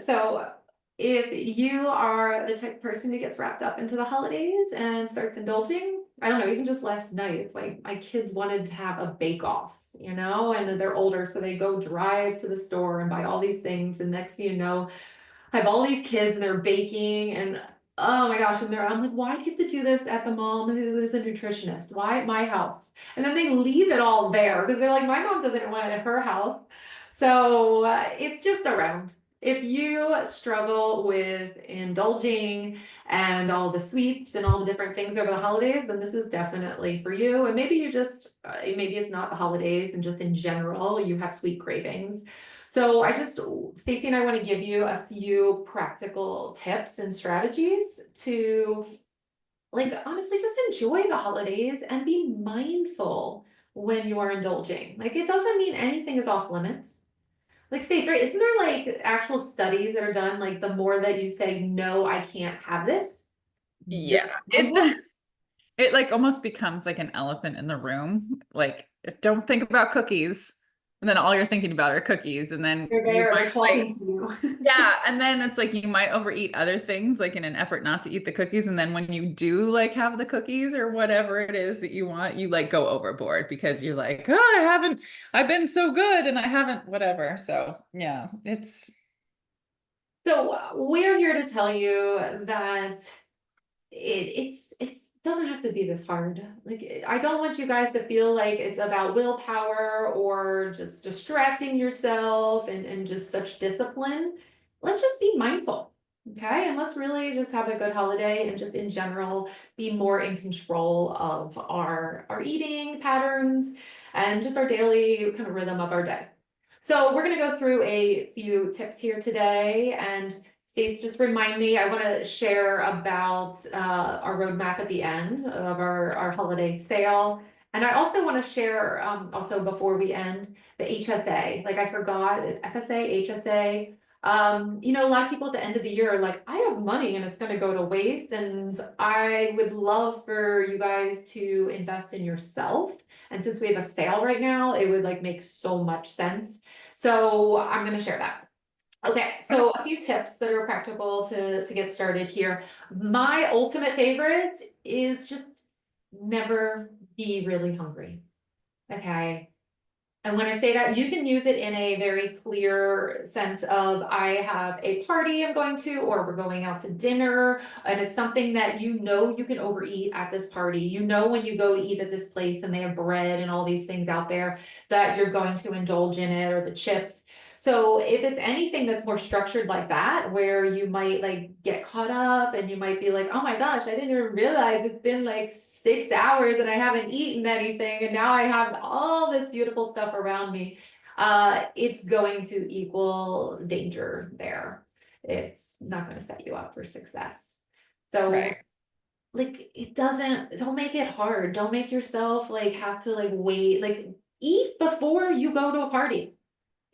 So if you are the type of person who gets wrapped up into the holidays and starts indulging, I don't know, even just last night, it's like my kids wanted to have a bake off, and they're older, so they go drive to the store and buy all these things. And next thing you know, I have all these kids and they're baking and oh my gosh, I'm like, why do you have to do this at the mom who is a nutritionist? Why at my house? And then they leave it all there because they're like, my mom doesn't want it at her house. So it's just around. If you struggle with indulging and all the sweets and all the different things over the holidays, then this is definitely for you. And maybe you just, maybe it's not the holidays and just in general, you have sweet cravings. So Stacy and I want to give you a few practical tips and strategies to like honestly just enjoy the holidays and be mindful when you are indulging. Like it doesn't mean anything is off limits. Like Stacy, right? Isn't there like actual studies that are done? Like the more that you say, no, I can't have this, the Yeah, problem. it like almost becomes like an elephant in the room. Like, don't think about cookies. And then all you're thinking about are cookies. And then They're you there, they're might like, talking to you. yeah. And then it's like you might overeat other things, like in an effort not to eat the cookies. And then when you do like have the cookies or whatever it is that you want, you like go overboard because you're like, oh, I've been so good and I haven't, whatever. So yeah, it's So we're here to tell you that it's doesn't have to be this hard. Like I don't want you guys to feel like it's about willpower or just distracting yourself and just such discipline. Let's just be mindful. Okay. And let's really just have a good holiday and just in general be more in control of our eating patterns and just our daily kind of rhythm of our day. So we're going to go through a few tips here today. And Stace, just remind me, I want to share about our roadmap at the end of our holiday sale. And I also want to share, also before we end, the HSA. Like I forgot, FSA, HSA. A lot of people at the end of the year are like, I have money and it's going to go to waste. And I would love for you guys to invest in yourself. And since we have a sale right now, it would like make so much sense. So I'm going to share that. Okay, okay. so a few tips that are practical to get started here. My ultimate favorite is just never be really hungry. Okay. And when I say that, you can use it in a very clear sense of I have a party I'm going to, or we're going out to dinner, and it's something that you can overeat at this party. You know, when you go to eat at this place and they have bread and all these things out there that you're going to indulge in it or the chips. So if it's anything that's more structured like that, where you might like get caught up and you might be like, oh my gosh, I didn't even realize it's been like 6 hours and I haven't eaten anything and now I have all this beautiful stuff around me. It's going to equal danger there. It's not going to set you up for success. So Right. like don't make it hard. Don't make yourself like have to like wait, like eat before you go to a party.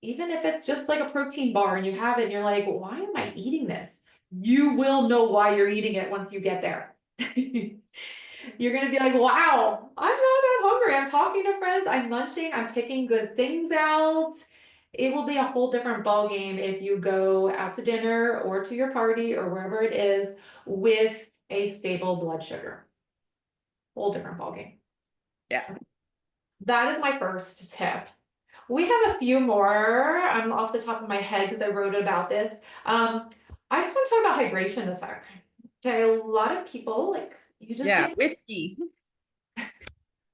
Even if it's just like a protein bar and you have it and you're like, why am I eating this? You will know why you're eating it once you get there. You're gonna be like, wow, I'm not that hungry. I'm talking to friends, I'm munching, I'm picking good things out. It will be a whole different ball game if you go out to dinner or to your party or wherever it is with a stable blood sugar. Whole different ball game. Yeah. That is my first tip. We have a few more. I'm off the top of my head because I wrote about this. I just want to talk about hydration a sec. Okay, a lot of people like you just Yeah. get Whiskey.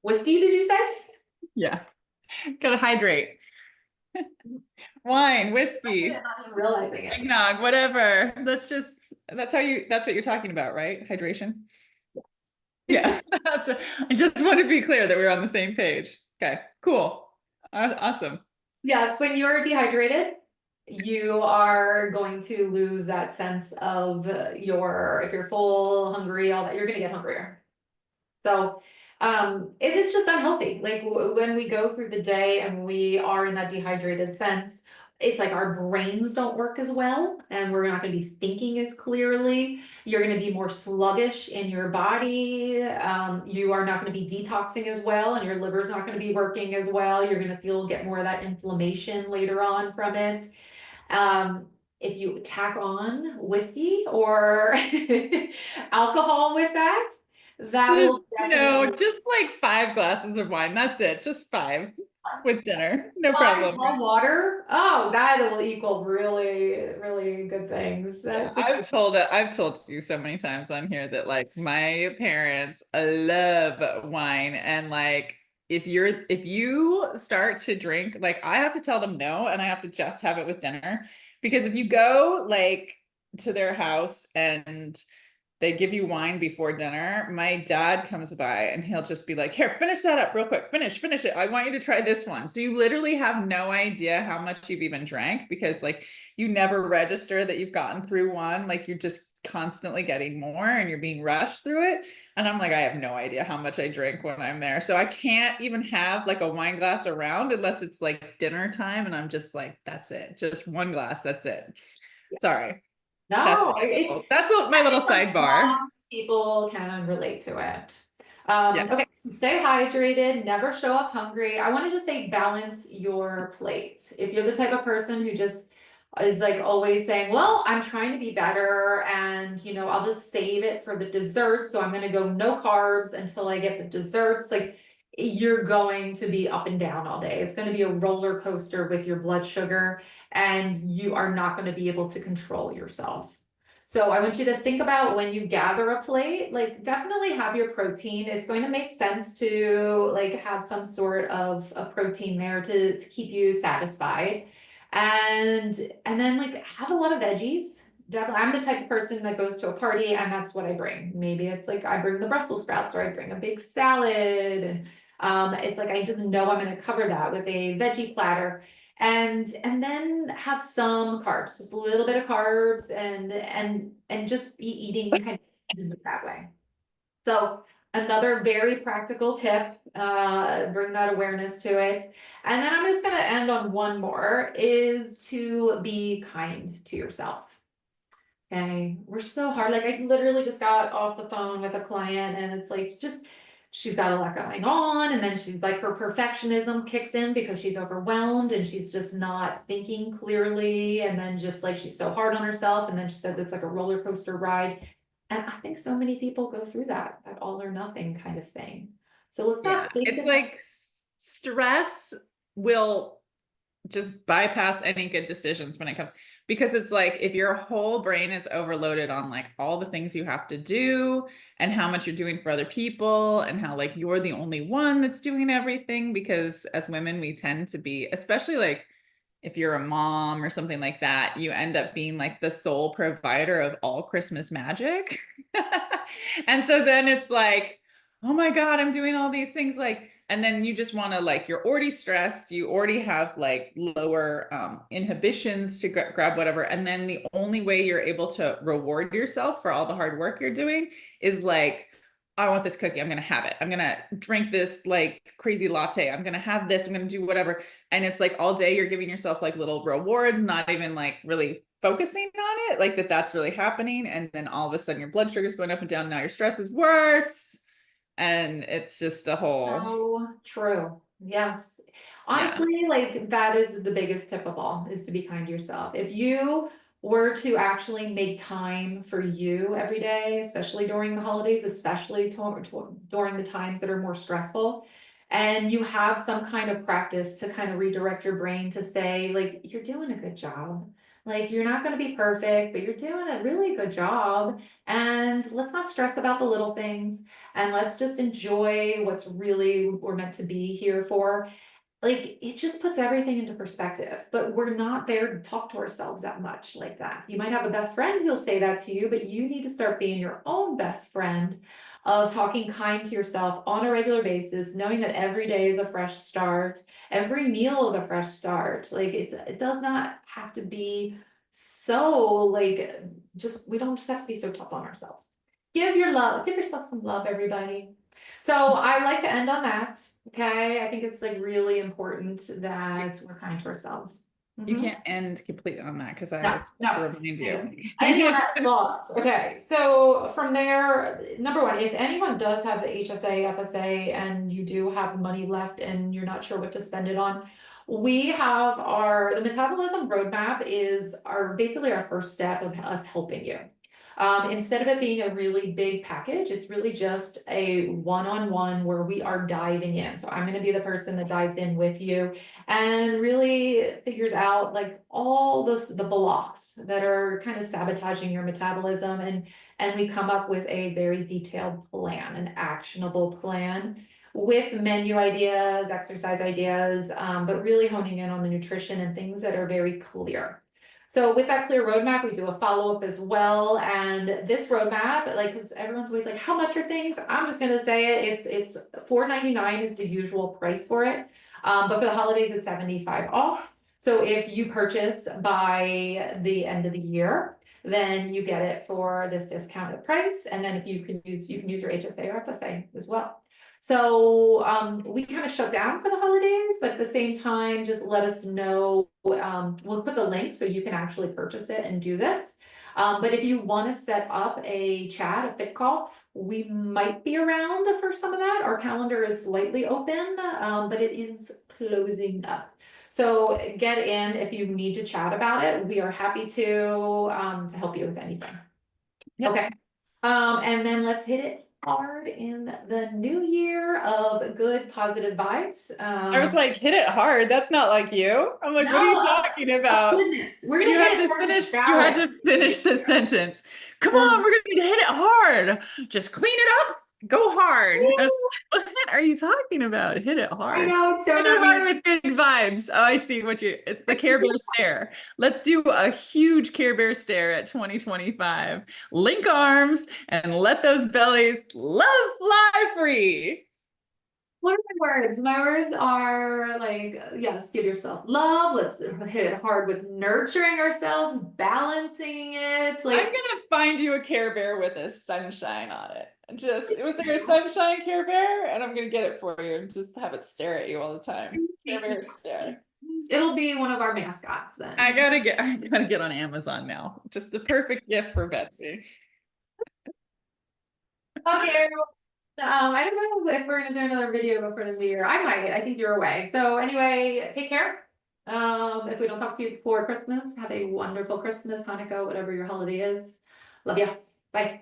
whiskey, did you say? Yeah. Gotta hydrate. Wine, Yeah, whiskey, not even realizing it. eggnog, whatever. That's what you're talking about, right? Hydration. Yes. Yeah. I just want to be clear that we're on the same page. Okay, cool. Awesome. Yes, when you're dehydrated, you are going to lose that sense of if you're full, hungry, all that, you're going to get hungrier. So, it is just unhealthy. Like when we go through the day and we are in that dehydrated sense, it's like our brains don't work as well and we're not going to be thinking as clearly. You're going to be more sluggish in your body. You are not going to be detoxing as well and your liver's not going to be working as well. You're going to get more of that inflammation later on from it. Um, if you tack on whiskey or alcohol with that, that Just, will no, definitely. just like 5 glasses of wine. That's it. Just five with dinner. No Five problem. more water. Oh, that will equal really, really good things. Yeah, That's a I've told you so many times on here that like my parents love wine, and like if you start to drink, like I have to tell them no and I have to just have it with dinner, because if you go like to their house and they give you wine before dinner, my dad comes by and he'll just be like, here, finish that up real quick. Finish it. I want you to try this one. So you literally have no idea how much you've even drank, because like you never register that you've gotten through one. Like you're just constantly getting more and you're being rushed through it. And I'm like, I have no idea how much I drink when I'm there. So I can't even have like a wine glass around unless it's like dinner time. And I'm just like, that's it. Just one glass. That's it. Sorry. no, it's That's my little sidebar. some people can relate to it. Yeah. Okay, so stay hydrated, never show up hungry. I want to just say balance your plate. If you're the type of person who just is like always saying, well, I'm trying to be better and I'll just save it for the dessert. So I'm gonna go no carbs until I get the desserts. Like you're going to be up and down all day. It's gonna be a roller coaster with your blood sugar and you are not gonna be able to control yourself. So I want you to think about when you gather a plate, like definitely have your protein. It's going to make sense to like have some sort of a protein there to keep you satisfied. And and then like have a lot of veggies. Definitely, I'm the type of person that goes to a party and that's what I bring. Maybe it's like I bring the Brussels sprouts or I bring a big salad and it's like I just know I'm going to cover that with a veggie platter and then have some carbs, just a little bit of carbs and just be eating kind of that way. So another very practical tip, bring that awareness to it. And then I'm just gonna end on one more is to be kind to yourself. Okay, we're so hard. Like I literally just got off the phone with a client and it's like just she's got a lot going on and then she's like her perfectionism kicks in because she's overwhelmed and she's just not thinking clearly and then just like she's so hard on herself and then she says it's like a roller coaster ride. And I think so many people go through that all or nothing kind of thing. So let's Yeah. not think It's about like stress will just bypass any good decisions when it comes, because it's like if your whole brain is overloaded on like all the things you have to do and how much you're doing for other people and how like you're the only one that's doing everything, because as women we tend to be, especially like if you're a mom or something like that, you end up being like the sole provider of all Christmas magic. And so then it's like, oh my God, I'm doing all these things. Like, and then you just want to like, you're already stressed. You already have like lower inhibitions to grab whatever. And then the only way you're able to reward yourself for all the hard work you're doing is like, I want this cookie. I'm going to have it. I'm going to drink this like crazy latte. I'm going to have this. I'm going to do whatever. And it's like all day you're giving yourself like little rewards, not even like really focusing on it, like that's really happening. And then all of a sudden your blood sugar is going up and down. Now your stress is worse. And it's just a whole, so true. Yes. yeah. Honestly, like that is the biggest tip of all is to be kind to yourself. If you were to actually make time for you every day, especially during the holidays, especially during the times that are more stressful, and you have some kind of practice to kind of redirect your brain to say, like, you're doing a good job. Like, you're not going to be perfect, but you're doing a really good job. And let's not stress about the little things and let's just enjoy what's really we're meant to be here for. Like it just puts everything into perspective, but we're not there to talk to ourselves that much like that. You might have a best friend who'll say that to you, but you need to start being your own best friend of talking kind to yourself on a regular basis, knowing that every day is a fresh start, every meal is a fresh start. Like it does not have to be so like just we don't just have to be so tough on ourselves. Give yourself some love, everybody. So I like to end on that. Okay, I think it's like really important that we're kind to ourselves. You Mhm. can't end completely on that because I No, was supposed to no. remind And you. anyone has thoughts? Okay, so from there, number one, if anyone does have the HSA, FSA, and you do have money left and you're not sure what to spend it on, We have the metabolism roadmap is basically our first step of us helping you. Instead of it being a really big package, it's really just a one-on-one where we are diving in. So I'm going to be the person that dives in with you and really figures out like all the blocks that are kind of sabotaging your metabolism, and we come up with a very detailed plan, an actionable plan with menu ideas, exercise ideas, but really honing in on the nutrition and things that are very clear. So with that clear roadmap, we do a follow-up as well. And this roadmap, like, because everyone's always like, how much are things? I'm just gonna say it's $4.99 is the usual price for it. But for the holidays, it's 75 off. So if you purchase by the end of the year, then you get it for this discounted price. And then if you can use your HSA or FSA as well. So we kind of shut down for the holidays, but at the same time, just let us know. We'll put the link so you can actually purchase it and do this. But if you want to set up a chat, a fit call, we might be around for some of that. Our calendar is slightly open, but it is closing up. So get in if you need to chat about it. We are happy to help you with anything. Yep. Okay. And then let's hit it hard in the new year of good positive vibes. I was like, hit it hard. That's not like you. I'm like, what are you No, talking of about? goodness. We're gonna You hit had it to hard finish, with you had balance. to finish the sentence. Come on, we're gonna need to hit it hard. Just clean it up, go hard. I was like, what are you talking about? Hit it I hard. know it's so Hit not it hard me. with good vibes. Oh, I see it's the Care Bear stare. Let's do a huge Care Bear stare at 2025. Link arms and let those bellies love fly free. What are my words? My words are like, yes, give yourself love. Let's hit it hard with nurturing ourselves, balancing it. I'm Like, gonna find you a Care Bear with a sunshine on it. Just, was there a sunshine Care Bear? And I'm gonna get it for you and just have it stare at you all the time. Care Bear stare. it'll be one of our mascots I then. gotta get on Amazon now. Just the perfect gift for Betsy. Okay, I don't know if we're gonna do another video before the new year. I might. I think you're away. So anyway, take care. If we don't talk to you before Christmas, have a wonderful Christmas, Hanukkah, whatever your holiday is. Love ya. Bye.